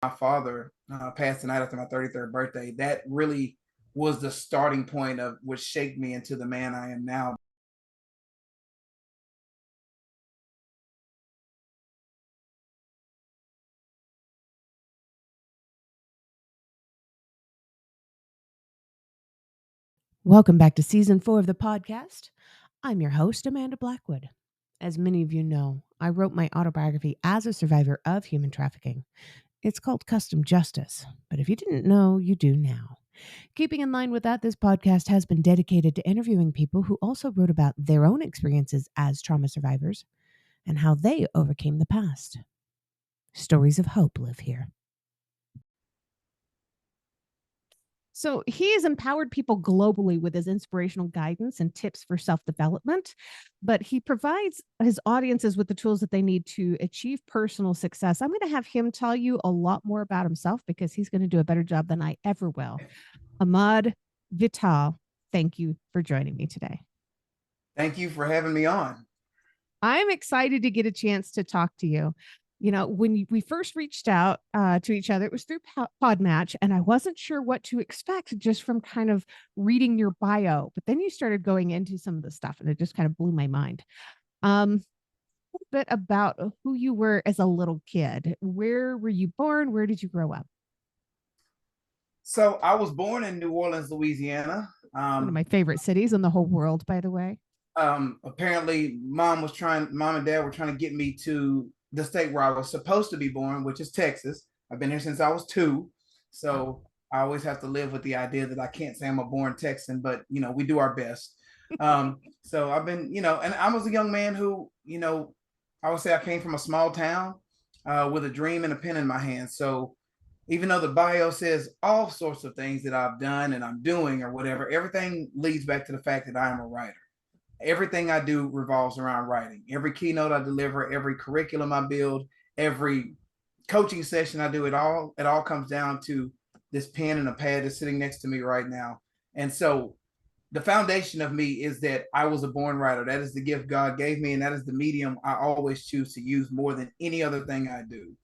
My father passed the night after my 33rd birthday, that really was the starting point of what shaped me into the man I am now. Welcome back to season 4 of the podcast. I'm your host, Amanda Blackwood. As many of you know, I wrote my autobiography as a survivor of human trafficking. It's called Custom Justice, but if you didn't know, you do now. Keeping in line with that, this podcast has been dedicated to interviewing people who also wrote about their own experiences as trauma survivors and how they overcame the past. Stories of hope live here. So he has empowered people globally with his inspirational guidance and tips for self-development, but he provides his audiences with the tools that they need to achieve personal success. I'm going to have him tell you a lot more about himself because he's going to do a better job than I ever will. Ahmard Vital, thank you for joining me today. Thank you for having me on. I'm excited to get a chance to talk to you. You know, when we first reached out to each other, it was through Podmatch, and I wasn't sure what to expect just from kind of reading your bio. But then you started going into some of the stuff, and it just kind of blew my mind. A little bit about who you were as a little kid. Where were you born? Where did you grow up? So I was born in New Orleans, Louisiana. One of my favorite cities in the whole world, by the way. Apparently, mom and dad were trying to get me to the state where I was supposed to be born, which is Texas. I've been here since I was 2, so I always have to live with the idea that I can't say I'm a born Texan, but we do our best. So I've been, and I was a young man who, I would say I came from a small town with a dream and a pen in my hand. So even though the bio says all sorts of things that I've done and I'm doing or whatever, everything leads back to the fact that I am a writer. Everything I do revolves around writing. Every keynote I deliver, every curriculum I build, every coaching session I do, it all comes down to this pen and a pad that's sitting next to me right now. And so the foundation of me is that I was a born writer. That is the gift God gave me, and that is the medium I always choose to use more than any other thing I do.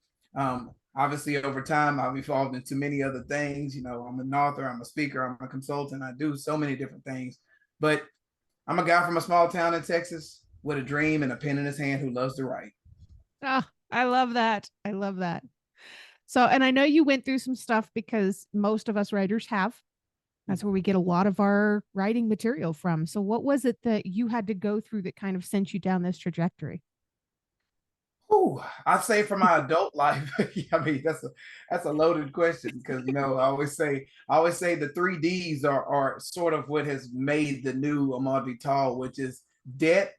Obviously, over time, I've evolved into many other things. I'm an author, I'm a speaker, I'm a consultant. I do so many different things, but I'm a guy from a small town in Texas with a dream and a pen in his hand who loves to write. Oh, I love that. I love that. So, and I know you went through some stuff because most of us writers have. That's where we get a lot of our writing material from. So, what was it that you had to go through that kind of sent you down this trajectory? Ooh, I'd say for my adult life, I mean that's a loaded question because I always say the 3 Ds are sort of what has made the new Ahmard Vital, which is debt,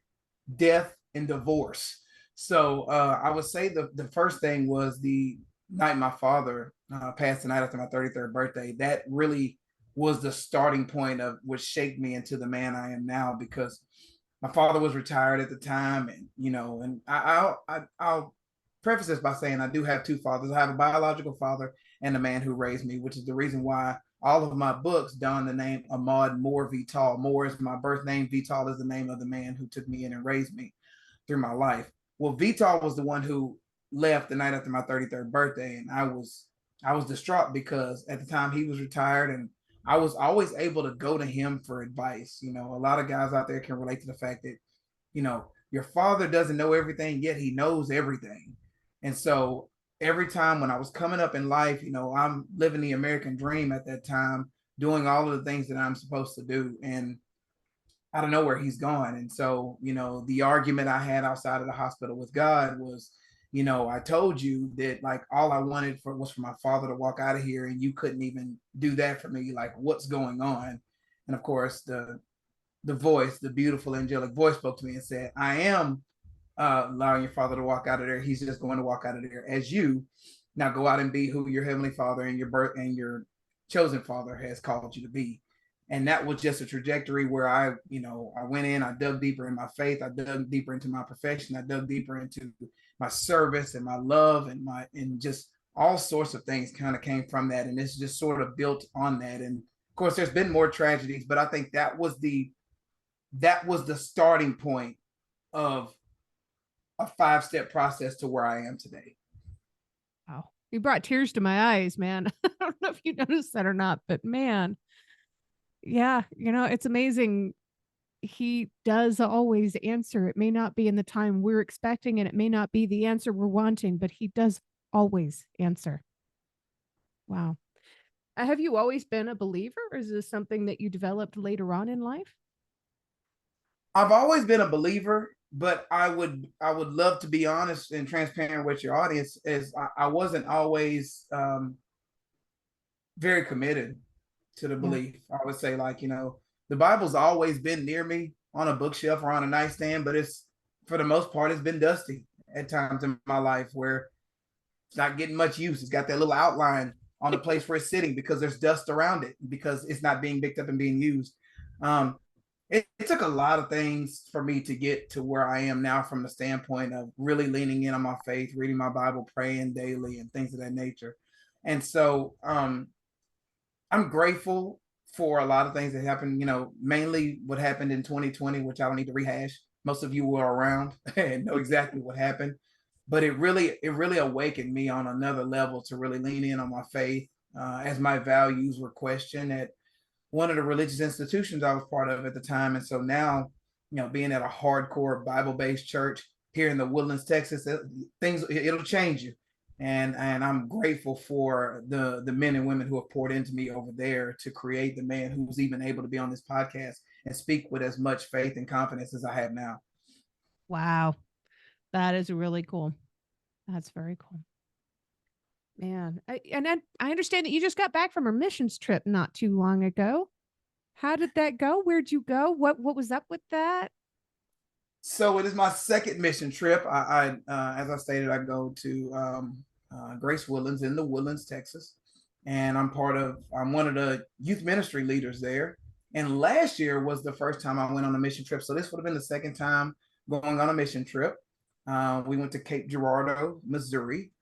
death, and divorce. So I would say the first thing was the night my father passed the night after my 33rd birthday. That really was the starting point of what shaped me into the man I am now because my father was retired at the time, and I'll preface this by saying I do have 2 fathers. I have a biological father and a man who raised me, which is the reason why all of my books don the name Ahmad Moore Vital. Moore is my birth name. Vital is the name of the man who took me in and raised me through my life. Well, Vital was the one who left the night after my 33rd birthday, and I was distraught because at the time he was retired, and I was always able to go to him for advice. A lot of guys out there can relate to the fact that, your father doesn't know everything, yet he knows everything. And so every time when I was coming up in life, I'm living the American dream at that time, doing all of the things that I'm supposed to do. And I don't know where he's gone. And so, the argument I had outside of the hospital with God was, I told you that like all I wanted was for my father to walk out of here, and you couldn't even do that for me. Like, what's going on? And of course, the voice, the beautiful angelic voice, spoke to me and said, I am allowing your father to walk out of there. He's just going to walk out of there as you. Now go out and be who your heavenly father and your birth and your chosen father has called you to be. And that was just a trajectory where I went in, I dug deeper in my faith, I dug deeper into my profession, I dug deeper into my service and my love and just all sorts of things kind of came from that. And it's just sort of built on that. And of course, there's been more tragedies, but I think that was the starting point of a 5-step process to where I am today. Wow. You brought tears to my eyes, man. I don't know if you noticed that or not, but man, yeah, it's amazing. He does always answer. It may not be in the time we're expecting, and it may not be the answer we're wanting, but he does always answer. Wow. Have you always been a believer, or is this something that you developed later on in life? I've always been a believer, but I would love to be honest and transparent with your audience. Is I wasn't always very committed to the Yeah. belief. I would say, like, the Bible's always been near me on a bookshelf or on a nightstand, but it's, for the most part, it's been dusty at times in my life where it's not getting much use. It's got that little outline on the place where it's sitting because there's dust around it because it's not being picked up and being used. Um, it took a lot of things for me to get to where I am now from the standpoint of really leaning in on my faith, reading my Bible, praying daily, and things of that nature. And so I'm grateful for a lot of things that happened, mainly what happened in 2020, which I don't need to rehash. Most of you were around and know exactly what happened. But it really awakened me on another level to really lean in on my faith, as my values were questioned at one of the religious institutions I was part of at the time. And so now, being at a hardcore Bible-based church here in the Woodlands, Texas, it'll change you. And I'm grateful for the men and women who have poured into me over there to create the man who was even able to be on this podcast and speak with as much faith and confidence as I have now. Wow. That is really cool. That's very cool. Man. I understand that you just got back from a missions trip not too long ago. How did that go? Where'd you go? What was up with that? So it is my second mission trip. As I stated, I go to Grace Woodlands in the Woodlands, Texas, and I'm one of the youth ministry leaders there. And last year was the first time I went on a mission trip. So this would have been the second time going on a mission trip. We went to Cape Girardeau, Missouri.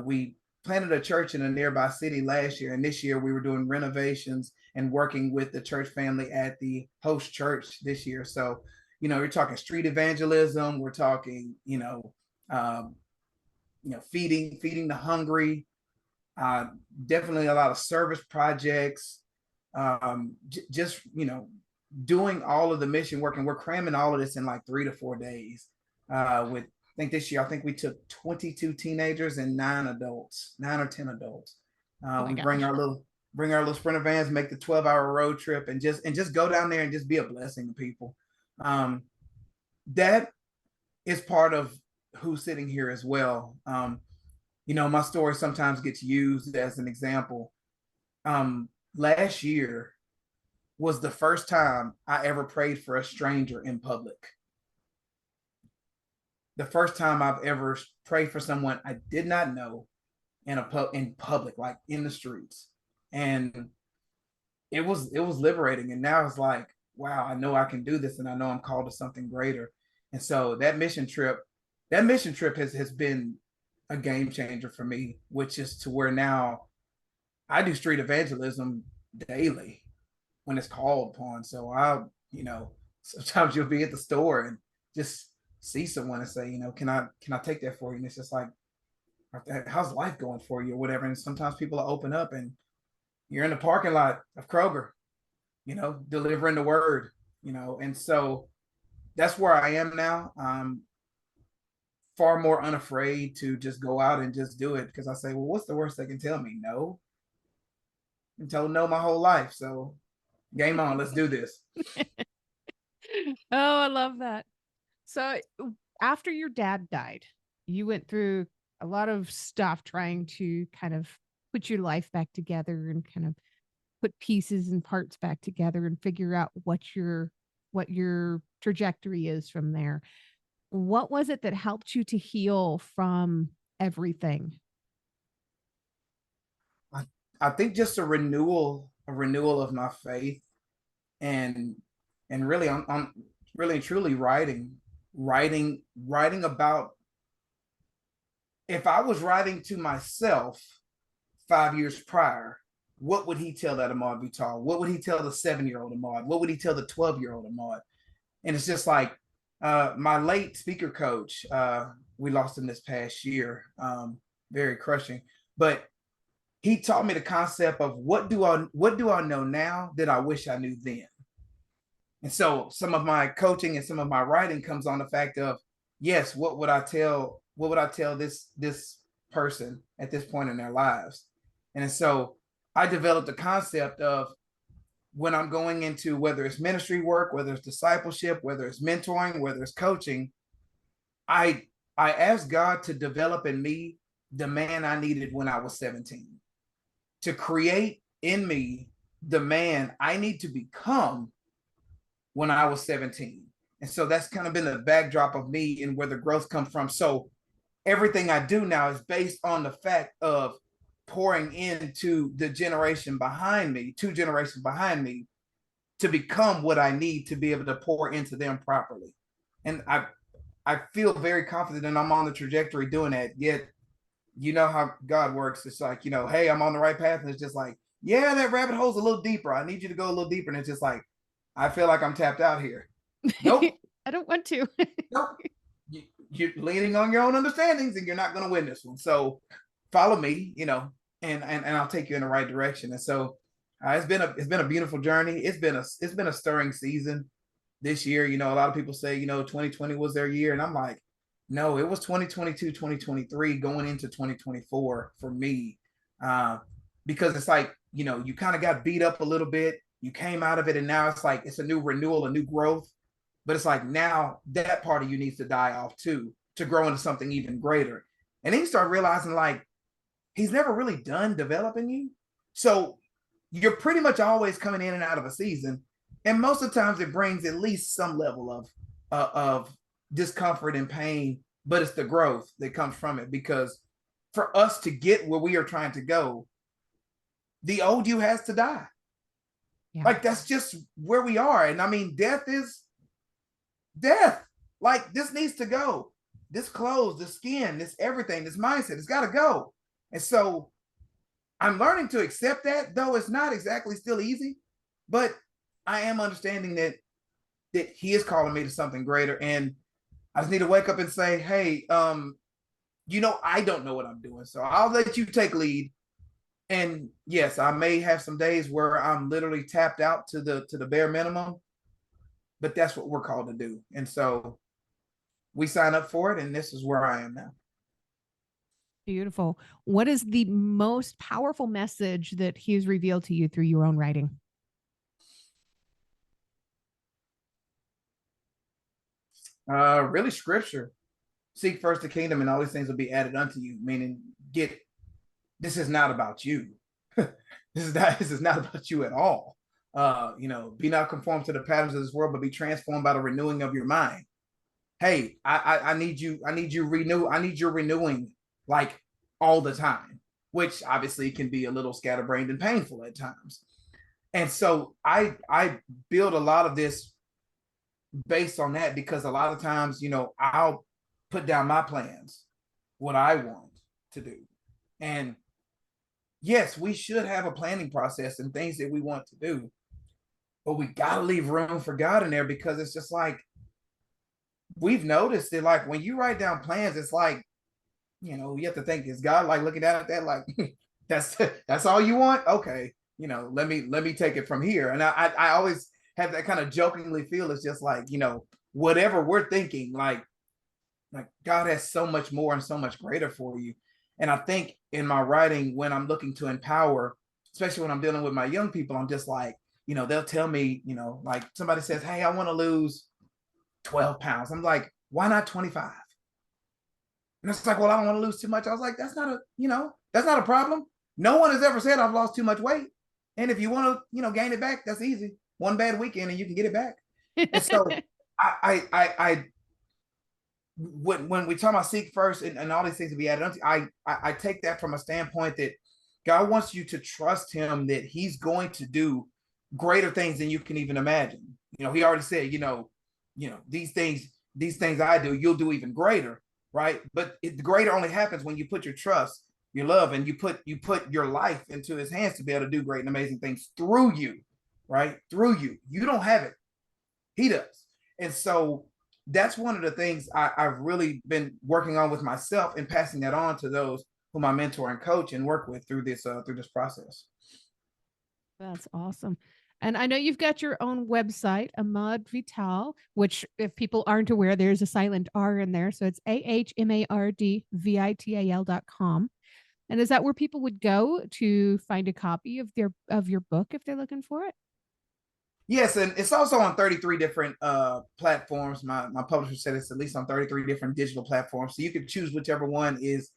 We planted a church in a nearby city last year, and this year we were doing renovations and working with the church family at the host church this year. So you're talking street evangelism. We're talking, um, feeding the hungry. Uh, Definitely a lot of service projects. Just doing all of the mission work, and we're cramming all of this in like 3 to 4 days. With I think this year, I think we took 22 teenagers and 9 adults, 9 or 10 adults. Oh my We gosh. bring our little sprinter vans, make the 12-hour road trip, and just go down there and just be a blessing to people. Um, that is part of who's sitting here as well. My story sometimes gets used as an example. Last year was the first time I ever prayed for a stranger in public. The first time I've ever prayed for someone I did not know in public, like in the streets. And it was liberating. And now it's like, wow, I know I can do this, and I know I'm called to something greater. And so that mission trip has been a game changer for me, which is to where now I do street evangelism daily when it's called upon. So sometimes you'll be at the store and just see someone and say, can I take that for you? And it's just like, how's life going for you or whatever. And sometimes people will open up and you're in the parking lot of Kroger, delivering the word, and so that's where I am now. Far more unafraid to just go out and just do it because I say, well, what's the worst they can tell me? No. I'm told no my whole life. So game on, let's do this. Oh, I love that. So after your dad died, you went through a lot of stuff trying to kind of put your life back together and kind of put pieces and parts back together and figure out what your trajectory is from there. What was it that helped you to heal from everything? I, I think just a renewal of my faith, and really I'm really and truly writing about, if I was writing to myself 5 years prior, what would he tell that Ahmard Vital? What would he tell the 7-year-old Ahmard? What would he tell the 12-year-old Ahmard? And it's just like, my late speaker coach, we lost him this past year. very crushing. But he taught me the concept of what do I know now that I wish I knew then. And so some of my coaching and some of my writing comes on the fact of, yes, what would I tell this person at this point in their lives? And so I developed the concept of, when I'm going into, whether it's ministry work, whether it's discipleship, whether it's mentoring, whether it's coaching, I I asked God to develop in me the man I needed when I was 17, to create in me the man I need to become when I was 17. And so that's kind of been the backdrop of me and where the growth comes from. So everything I do now is based on the fact of pouring into the generation behind me, 2 generations behind me, to become what I need to be able to pour into them properly. And I feel very confident and I'm on the trajectory doing that. Yet, you know how God works. It's like, hey, I'm on the right path. And it's just like, yeah, that rabbit hole's a little deeper. I need you to go a little deeper. And it's just like, I feel like I'm tapped out here. Nope. I don't want to. Nope. You're leaning on your own understandings and you're not going to win this one. So follow me, and I'll take you in the right direction. And so it's been a beautiful journey. It's been a stirring season this year. A lot of people say, 2020 was their year. And I'm like, no, it was 2022, 2023 going into 2024 for me. Because it's like, you kind of got beat up a little bit. You came out of it and now it's like, it's a new renewal, a new growth. But it's like, now that part of you needs to die off too, to grow into something even greater. And then you start realizing, like, he's never really done developing you. So you're pretty much always coming in and out of a season. And most of the times it brings at least some level of discomfort and pain, but it's the growth that comes from it. Because for us to get where we are trying to go, the old you has to die. Yeah. Like, that's just where we are. And I mean, death is death. Like, this needs to go. This clothes, this skin, this everything, this mindset, it's got to go. And so I'm learning to accept that, though it's not exactly still easy, but I am understanding that he is calling me to something greater. And I just need to wake up and say, hey, I don't know what I'm doing. So I'll let you take lead. And yes, I may have some days where I'm literally tapped out to the bare minimum, but that's what we're called to do. And so we sign up for it, and this is where I am now. Beautiful. What is the most powerful message that he's revealed to you through your own writing? Really scripture. Seek first the kingdom and all these things will be added unto you, meaning this is not about you. This is not about you at all. Be not conformed to the patterns of this world, but be transformed by the renewing of your mind. Hey, I need you renewing, like, all the time, which obviously can be a little scatterbrained and painful at times. And so I build a lot of this based on that, because a lot of times, I'll put down my plans, what I want to do. And yes, we should have a planning process and things that we want to do, but we got to leave room for God in there, because it's just like, we've noticed that, like, when you write down plans, it's like, you have to think, is God like looking down at that like, that's all you want? Okay, let me take it from here. And I always have that kind of jokingly feel, it's just like, whatever we're thinking, like God has so much more and so much greater for you. And I think in my writing, when I'm looking to empower, especially when I'm dealing with my young people, I'm just like, they'll tell me, like somebody says, hey, I want to lose 12 pounds. I'm like, why not 25? And it's like, well, I don't want to lose too much. I was like, that's not a problem. No one has ever said I've lost too much weight. And if you want to, gain it back, that's easy. One bad weekend and you can get it back. And so when we talk about seek first and all these things to be added onto, I take that from a standpoint that God wants you to trust him, that he's going to do greater things than you can even imagine. He already said, these things I do, you'll do even greater. Right. But the greater only happens when you put your trust, your love, and you put your life into his hands to be able to do great and amazing things through you. Right. Through you. You don't have it. He does. And so that's one of the things I've really been working on with myself and passing that on to those whom I mentor and coach and work with through this process. That's awesome. And I know you've got your own website, Ahmard Vital, which, if people aren't aware, there's a silent R in there. So it's AHMARDVITAL.com. And is that where people would go to find a copy of your book if they're looking for it? Yes, and it's also on 33 different platforms. My publisher said it's at least on 33 different digital platforms. So you can choose whichever one is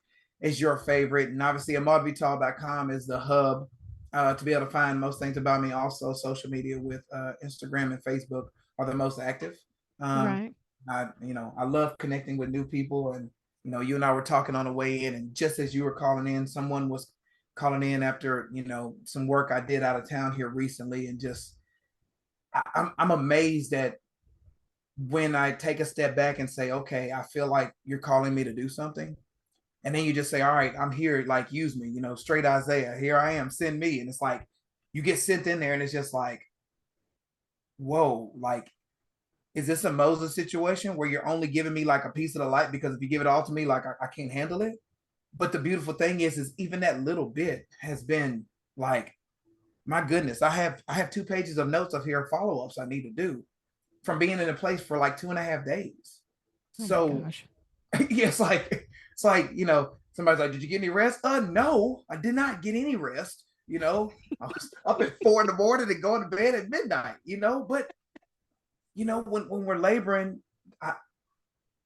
your favorite. And obviously ahmardvital.com is the hub to be able to find most things about me. Also, social media with Instagram and Facebook are the most active. Um, Right. I love connecting with new people, and you and I were talking on the way in, and just as you were calling in, someone was calling in after some work I did out of town here recently, and just I'm amazed that when I take a step back and say, okay, I feel like you're calling me to do something. And then you just say, all right, I'm here, like, use me, straight Isaiah, here I am, send me. And it's like, you get sent in there and it's just like, whoa, like, is this a Moses situation where you're only giving me like a piece of the light? Because if you give it all to me, like, I can't handle it. But the beautiful thing is even that little bit has been like, my goodness, I have 2 pages of notes up here, follow-ups I need to do from being in a place for like 2.5 days. Oh my So gosh. yeah, it's like, somebody's like, did you get any rest? No, I did not get any rest. I was up at 4 in the morning and going to bed at midnight, but when we're laboring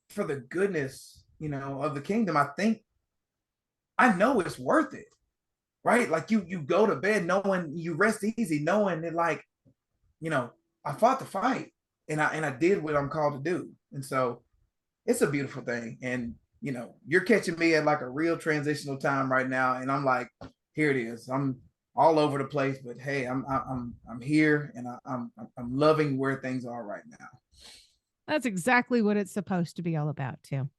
for the goodness, of the kingdom, I know it's worth it, right? Like you go to bed knowing, you rest easy, knowing that, like, I fought the fight and I did what I'm called to do. And so it's a beautiful thing. And you're catching me at like a real transitional time right now. And I'm like, here it is. I'm all over the place, but hey, I'm here, and I'm loving where things are right now. That's exactly what it's supposed to be all about, too.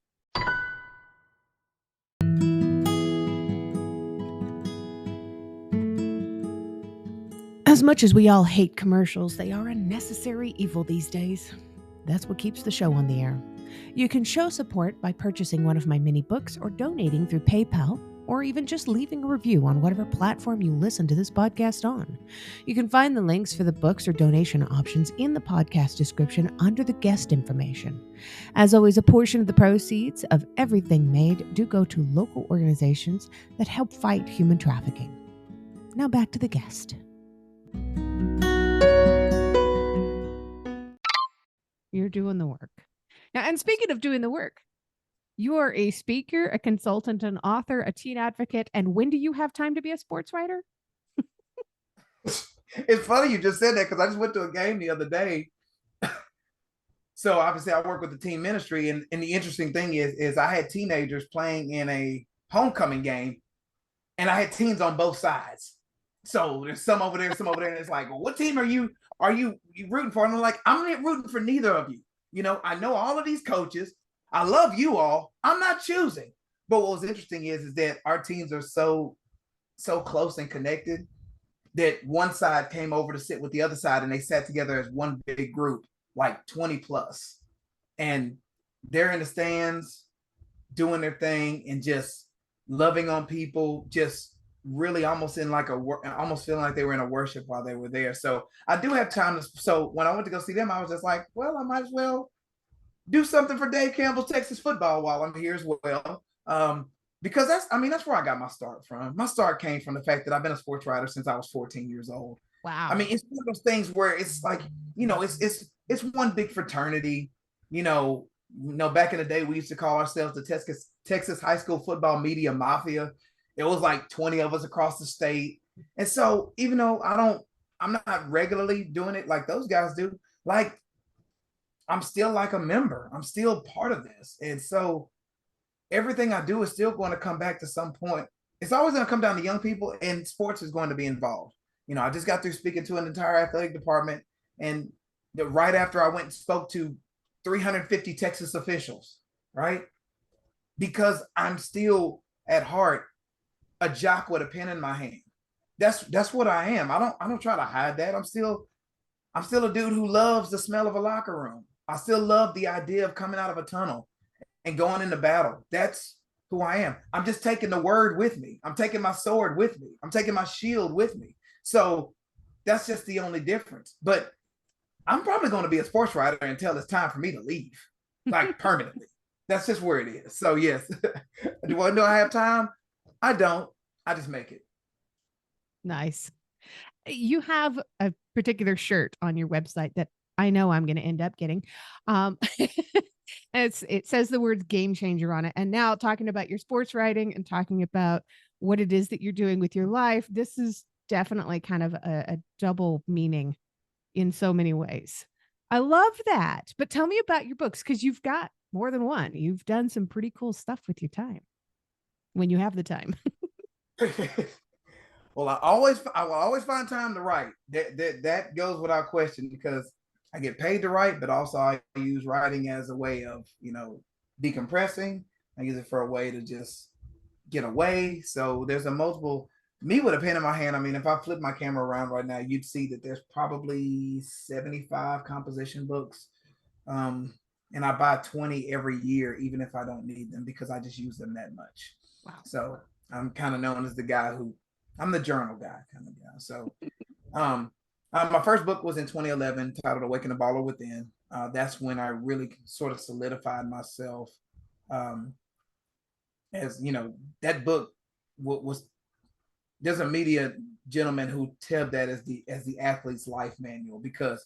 As much as we all hate commercials, they are a necessary evil these days. That's what keeps the show on the air. You can show support by purchasing one of my mini books or donating through PayPal, or even just leaving a review on whatever platform you listen to this podcast on. You can find the links for the books or donation options in the podcast description under the guest information. As always, a portion of the proceeds of everything made do go to local organizations that help fight human trafficking. Now back to the guest. You're doing the work. Now, and speaking of doing the work, you are a speaker, a consultant, an author, a teen advocate, and when do you have time to be a sports writer? It's funny you just said that, because I just went to a game the other day. So obviously I work with the team ministry, and the interesting thing is I had teenagers playing in a homecoming game, and I had teams on both sides. So there's some over there, some over there, and it's like, well, what team are you rooting for? And I'm like, I'm not rooting for neither of you. I know all of these coaches. I love you all. I'm not choosing. But what was interesting is that our teams are so close and connected that one side came over to sit with the other side, and they sat together as one big group, like 20 plus. And they're in the stands doing their thing and just loving on people, just really almost in like almost feeling like they were in a worship while they were there. So I do have time so when I went to go see them, I was just like, well, I might as well do something for Dave Campbell's Texas football while I'm here as well. Because that's where I got my start from. My start came from the fact that I've been a sports writer since I was 14 years old. Wow. I mean, it's one of those things where it's like, it's one big fraternity. Back in the day, we used to call ourselves the Texas High School Football Media Mafia. It was like 20 of us across the state. And so even though I'm not regularly doing it like those guys do, like, I'm still like a member. I'm still part of this. And so everything I do is still going to come back to some point. It's always going to come down to young people, and sports is going to be involved. I just got through speaking to an entire athletic department, and right after I went and spoke to 350 Texas officials, right? Because I'm still at heart a jock with a pen in my hand. That's what I am. I don't try to hide that. I'm still a dude who loves the smell of a locker room. I still love the idea of coming out of a tunnel and going into battle. That's who I am. I'm just taking the word with me. I'm taking my sword with me. I'm taking my shield with me. So that's just the only difference. But I'm probably going to be a sports writer until it's time for me to leave, like permanently. That's just where it is. So yes, do I have time? I don't. I just make it. Nice. You have a particular shirt on your website that I know I'm going to end up getting. It says the words game changer on it. And now talking about your sports writing and talking about what it is that you're doing with your life, this is definitely kind of a double meaning in so many ways. I love that. But tell me about your books because you've got more than one. You've done some pretty cool stuff with your time when you have the time. Well, I will always find time to write. That goes without question because I get paid to write, but also I use writing as a way of, decompressing. I use it for a way to just get away. So there's a multiple me with a pen in my hand. I mean, if I flip my camera around right now, you'd see that there's probably 75 composition books. And I buy 20 every year, even if I don't need them, because I just use them that much. Wow. So I'm kind of known as the guy I'm the journal guy kind of guy. So my first book was in 2011 titled Awaken the Baller Within. That's when I really sort of solidified myself as, that book was there's a media gentleman who tabbed that as the athlete's life manual because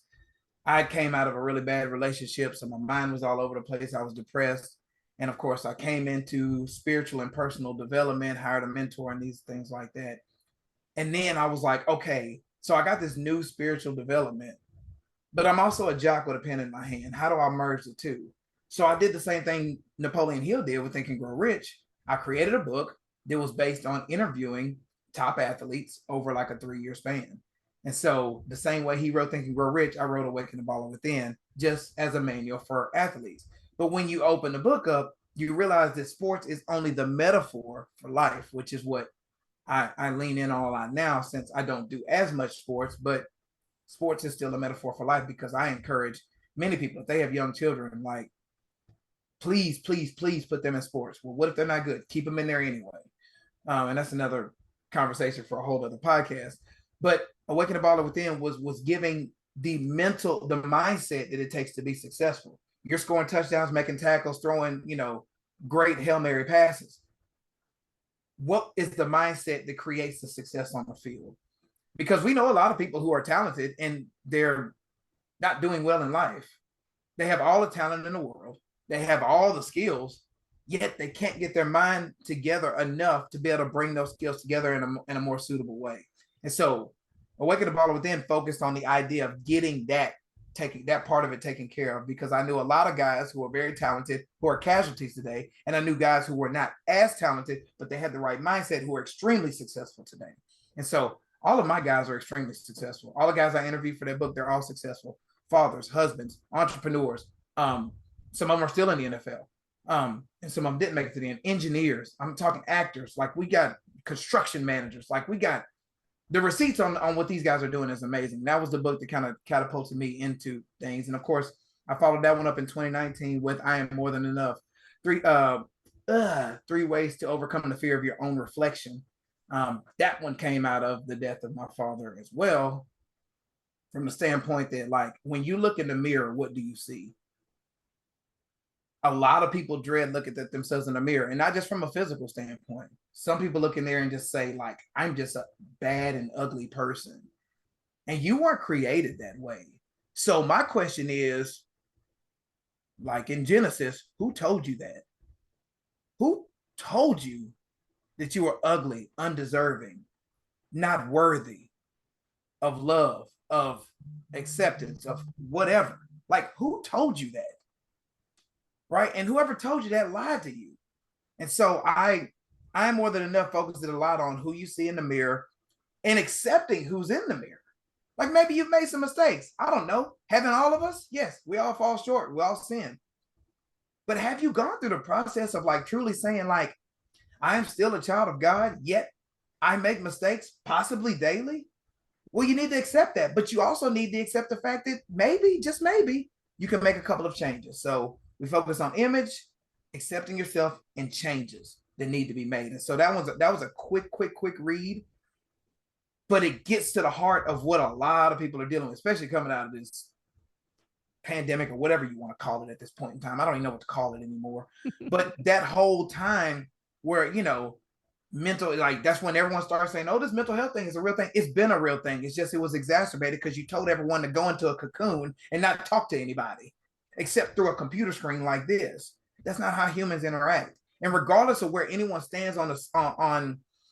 I came out of a really bad relationship. So my mind was all over the place. I was depressed. And of course, I came into spiritual and personal development, hired a mentor and these things like that. And then I was like, okay, so I got this new spiritual development, but I'm also a jock with a pen in my hand. How do I merge the two? So I did the same thing Napoleon Hill did with Think and Grow Rich. I created a book that was based on interviewing top athletes over like a 3-year span. And so the same way he wrote Think and Grow Rich, I wrote Awaken the Baller Within just as a manual for athletes. But when you open the book up, you realize that sports is only the metaphor for life, which is what I lean in on a lot now since I don't do as much sports, but sports is still a metaphor for life because I encourage many people, if they have young children, like, please, please, please put them in sports. Well, what if they're not good? Keep them in there anyway. And that's another conversation for a whole other podcast. But Awaken the Baller Within was giving the mindset that it takes to be successful. You're scoring touchdowns, making tackles, throwing, great Hail Mary passes. What is the mindset that creates the success on the field? Because we know a lot of people who are talented and they're not doing well in life. They have all the talent in the world. They have all the skills, yet they can't get their mind together enough to be able to bring those skills together in a more suitable way. And so Awaken the Baller Within focused on the idea of getting that part of it taken care of, because I knew a lot of guys who are very talented who are casualties today, and I knew guys who were not as talented, but they had the right mindset who are extremely successful today. And so all of my guys are extremely successful. All the guys I interviewed for that book, they're all successful. Fathers, husbands, entrepreneurs. Some of them are still in the NFL. And some of them didn't make it to the end. Engineers. I'm talking actors. Like, we got construction managers. Like, we got the receipts on what these guys are doing is amazing. That was the book that kind of catapulted me into things. And of course, I followed that one up in 2019 with I Am More Than Enough. 3 ways to overcome the fear of your own reflection. That one came out of the death of my father as well, from the standpoint that, like, when you look in the mirror, what do you see? A lot of people dread looking at themselves in the mirror, and not just from a physical standpoint. Some people look in there and just say, like, I'm just a bad and ugly person. And you weren't created that way. So my question is, like in Genesis, who told you that? Who told you that you were ugly, undeserving, not worthy of love, of acceptance, of whatever? Like, who told you that? Right? And whoever told you that lied to you. And so I Am More Than Enough focuses a lot on who you see in the mirror and accepting who's in the mirror. Like, maybe you've made some mistakes. I don't know. Haven't all of us? Yes, we all fall short. We all sin. But have you gone through the process of, like, truly saying, like, I am still a child of God, yet I make mistakes, possibly daily? Well, you need to accept that. But you also need to accept the fact that maybe, just maybe, you can make a couple of changes. So we focus on image, accepting yourself, and changes. that need to be made. And so that was a quick read, but it gets to the heart of what a lot of people are dealing with, especially coming out of this pandemic or whatever you want to call it at this point in time. I don't even know what to call it anymore. But that whole time where, mental, like that's when everyone starts saying, oh, this mental health thing is a real thing. It's been a real thing. It's just, it was exacerbated because you told everyone to go into a cocoon and not talk to anybody except through a computer screen like this. That's not how humans interact. And regardless of where anyone stands on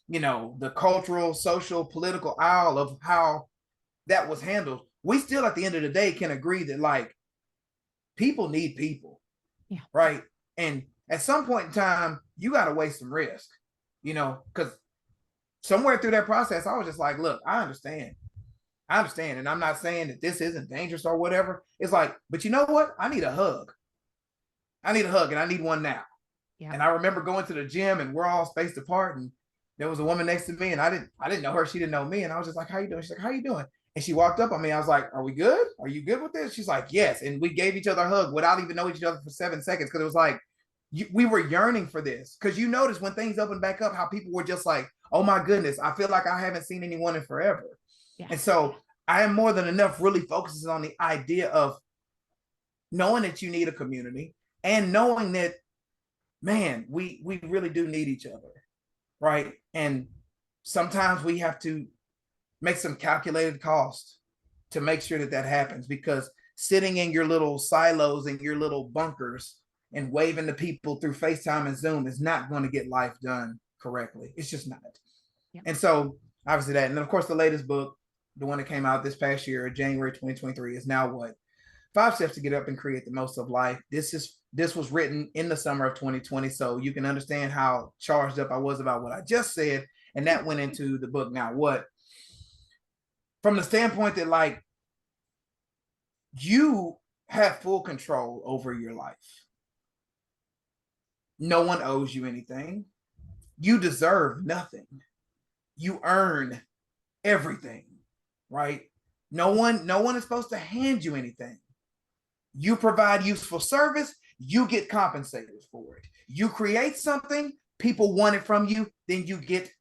the cultural, social, political aisle of how that was handled, we still at the end of the day can agree that like people need people. Yeah. Right. And at some point in time, you got to weigh some risk, because somewhere through that process, I was just like, look, I understand. And I'm not saying that this isn't dangerous or whatever. It's like, but you know what? I need a hug. And I need one now. Yeah. And I remember going to the gym and we're all spaced apart. And there was a woman next to me and I didn't know her. She didn't know me. And I was just like, how you doing? She's like, how you doing? And she walked up on me. I was like, are we good? Are you good with this? She's like, yes. And we gave each other a hug without even knowing each other for 7 seconds. Cause it was like, we were yearning for this. Cause you notice when things open back up, how people were just like, oh my goodness, I feel like I haven't seen anyone in forever. Yeah. And so I am more than enough really focuses on the idea of knowing that you need a community and knowing that, man, we really do need each other. Right. And sometimes we have to make some calculated cost to make sure that happens, because sitting in your little silos and your little bunkers and waving to people through FaceTime and Zoom is not going to get life done correctly. It's just not. Yep. And so obviously that, and then of course the latest book, the one that came out this past year, January 2023, is now what? 5 Steps to Get Up and Create the Most of Life. This was written in the summer of 2020. So you can understand how charged up I was about what I just said. And that went into the book. Now what? From the standpoint that like you have full control over your life. No one owes you anything. You deserve nothing. You earn everything, right? No one is supposed to hand you anything. You provide useful service, you get compensated for it. You create something, people want it from you, then you get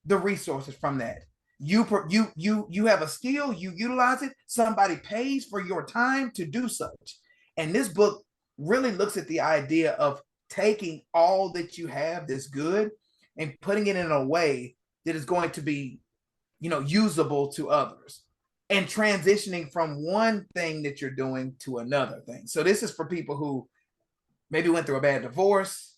the resources from that. You have a skill, you utilize it, somebody pays for your time to do such. And this book really looks at the idea of taking all that you have that's good and putting it in a way that is going to be, usable to others, and transitioning from one thing that you're doing to another thing. So this is for people who maybe went through a bad divorce,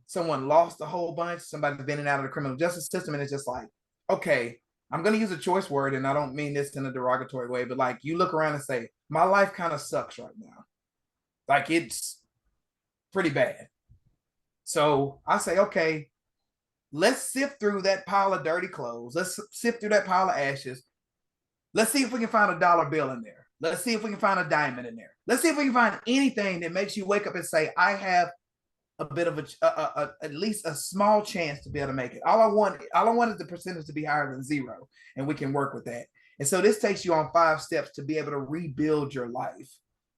someone lost a whole bunch, somebody's been in and out of the criminal justice system, and it's just like, okay, I'm going to use a choice word, and I don't mean this in a derogatory way, but like you look around and say, my life kind of sucks right now. Like it's pretty bad. So I say, okay, let's sift through that pile of dirty clothes. Let's sift through that pile of ashes. Let's see if we can find a dollar bill in there. Let's see if we can find a diamond in there. Let's see if we can find anything that makes you wake up and say, I have a bit of at least a small chance to be able to make it. All I want is the percentage to be higher than 0, and we can work with that. And so this takes you on 5 steps to be able to rebuild your life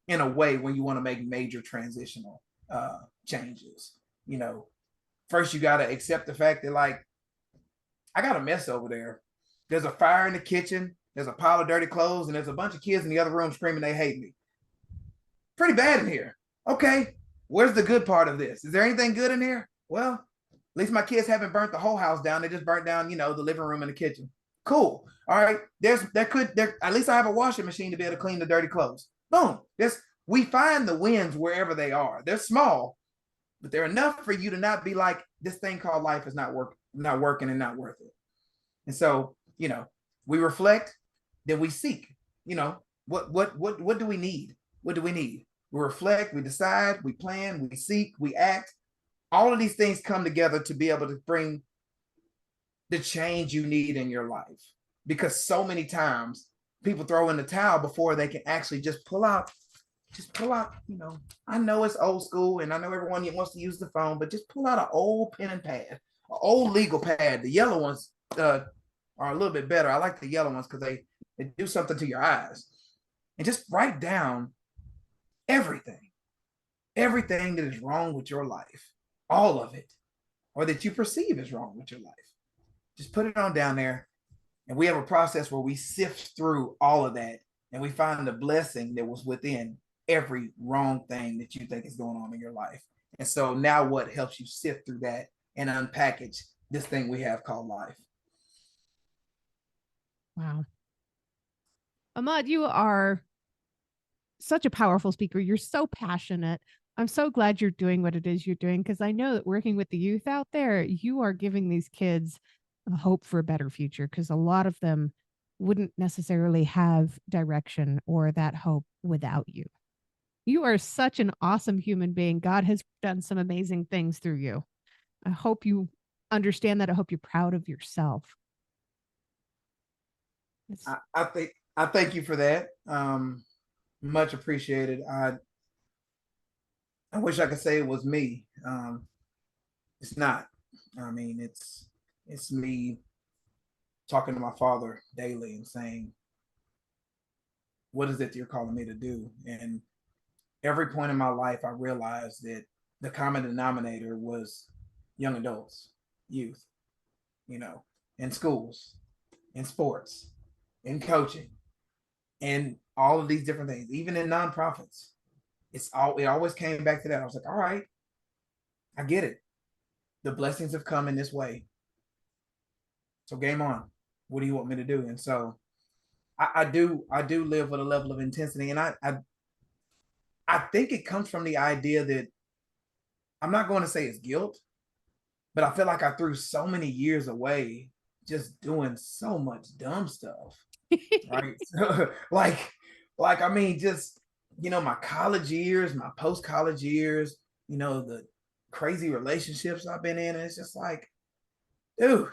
in a way when you want to make major transitional changes. First you got to accept the fact that like, I got a mess over there. There's a fire in the kitchen. There's a pile of dirty clothes, and there's a bunch of kids in the other room screaming they hate me. Pretty bad in here. Okay, where's the good part of this? Is there anything good in here? Well, at least my kids haven't burnt the whole house down. They just burnt down, the living room and the kitchen. Cool. All right. At least I have a washing machine to be able to clean the dirty clothes. Boom. We find the wins wherever they are. They're small, but they're enough for you to not be like, this thing called life is not working and not worth it. And so, we reflect, then we seek, what do we need? What do we need? We reflect, we decide, we plan, we seek, we act. All of these things come together to be able to bring the change you need in your life. Because so many times people throw in the towel before they can actually just pull out, I know it's old school and I know everyone wants to use the phone, but just pull out an old pen and pad, an old legal pad. The yellow ones are a little bit better. I like the yellow ones because they do something to your eyes. And just write down everything that is wrong with your life, all of it. or that you perceive is wrong with your life. Just put it on down there. And we have a process where we sift through all of that and we find the blessing that was within every wrong thing that you think is going on in your life. And so now what helps you sift through that and unpackage this thing we have called life? Wow. Ahmard, you are such a powerful speaker. You're so passionate. I'm so glad you're doing what it is you're doing, because I know that working with the youth out there, you are giving these kids a hope for a better future, because a lot of them wouldn't necessarily have direction or that hope without you. You are such an awesome human being. God has done some amazing things through you. I hope you understand that. I hope you're proud of yourself. I thank you for that. Much appreciated. I wish I could say it was me. It's not. I mean, it's me talking to my father daily and saying, what is it that you're calling me to do? And every point in my life, I realized that the common denominator was young adults, youth, in schools, in sports, in coaching, and all of these different things, even in nonprofits. It always came back to that. I was like, all right, I get it. The blessings have come in this way. So game on. What do you want me to do? And so I do live with a level of intensity. And I think it comes from the idea that I'm not going to say it's guilt, but I feel like I threw so many years away just doing so much dumb stuff. Right. like, I mean, just, my college years, my post-college years, the crazy relationships I've been in. And it's just like, dude,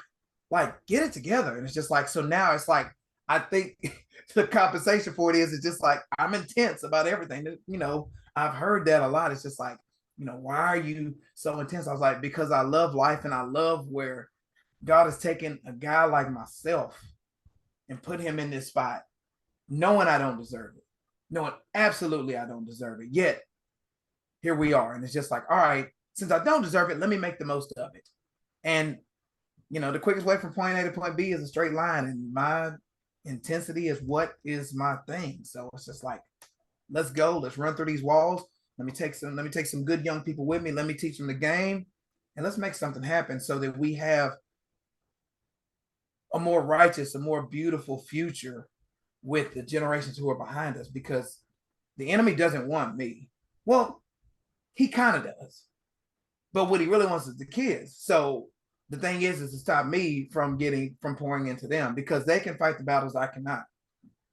like, get it together. And it's just like, so now it's like, I think the compensation for it is, it's just like, I'm intense about everything. I've heard that a lot. It's just like, why are you so intense? I was like, because I love life and I love where God has taken a guy like myself and put him in this spot, knowing I don't deserve it, knowing absolutely I don't deserve it. Yet here we are. And it's just like, all right, since I don't deserve it, let me make the most of it. And, the quickest way from point A to point B is a straight line. And my intensity is what is my thing. So it's just like, let's go. Let's run through these walls. Let me take some good young people with me. Let me teach them the game. And let's make something happen so that we have a more righteous, a more beautiful future with the generations who are behind us, because the enemy doesn't want me. Well, he kind of does, but what he really wants is the kids. So the thing is to stop me from pouring into them, because they can fight the battles I cannot.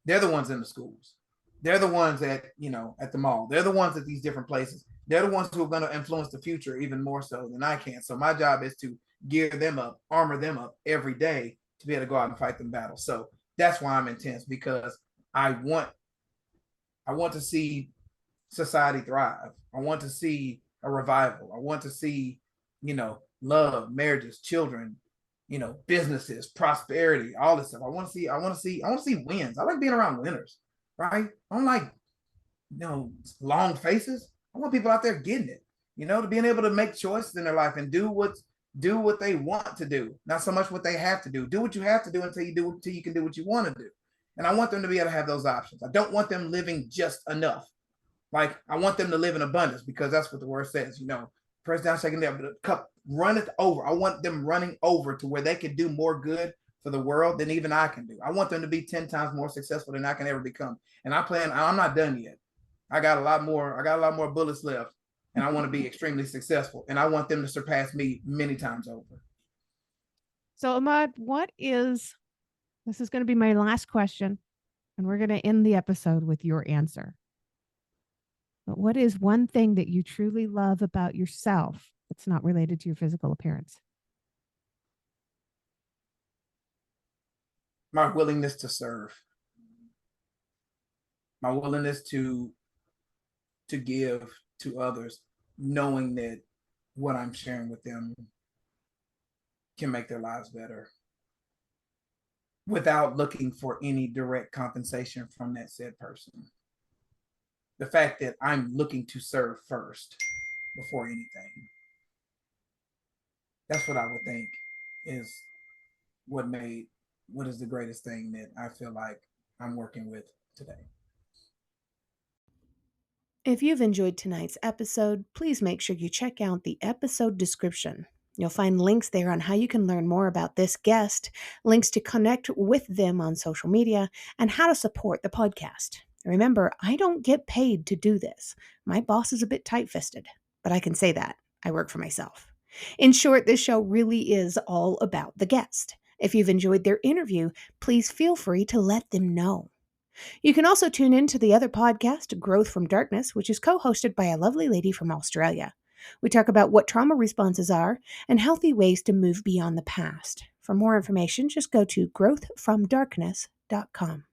They're the ones in the schools. They're the ones at the mall. They're the ones at these different places. They're the ones who are going to influence the future even more so than I can. So my job is to gear them up, armor them up every day to be able to go out and fight them battles. So that's why I'm intense, because I want to see society thrive. I want to see a revival. I want to see, love, marriages, children, businesses, prosperity, all this stuff. I want to see wins. I like being around winners, right? I don't like, long faces. I want people out there getting it, to being able to make choices in their life and do what they want to do, not so much what they have to do. Do what you have to do until you can do what you want to do. And I want them to be able to have those options. I don't want them living just enough. Like, I want them to live in abundance, because that's what the word says, press down, shaking down, but the cup runneth over. I want them running over to where they can do more good for the world than even I can do. I want them to be 10 times more successful than I can ever become. And I'm not done yet. I got a lot more bullets left, and I want to be extremely successful. And I want them to surpass me many times over. So, Ahmard, this is going to be my last question, and we're going to end the episode with your answer. But what is one thing that you truly love about yourself that's not related to your physical appearance? My willingness to serve. My willingness to give to others, knowing that what I'm sharing with them can make their lives better, without looking for any direct compensation from that said person. The fact that I'm looking to serve first before anything. That's what I would think is what made what is the greatest thing that I feel like I'm working with today. If you've enjoyed tonight's episode, please make sure you check out the episode description. You'll find links there on how you can learn more about this guest, links to connect with them on social media, and how to support the podcast. Remember, I don't get paid to do this. My boss is a bit tight fisted, but I can say that. I work for myself. In short, this show really is all about the guest. If you've enjoyed their interview, please feel free to let them know. You can also tune in to the other podcast, Growth from Darkness, which is co hosted by a lovely lady from Australia. We talk about what trauma responses are and healthy ways to move beyond the past. For more information, just go to growthfromdarkness.com.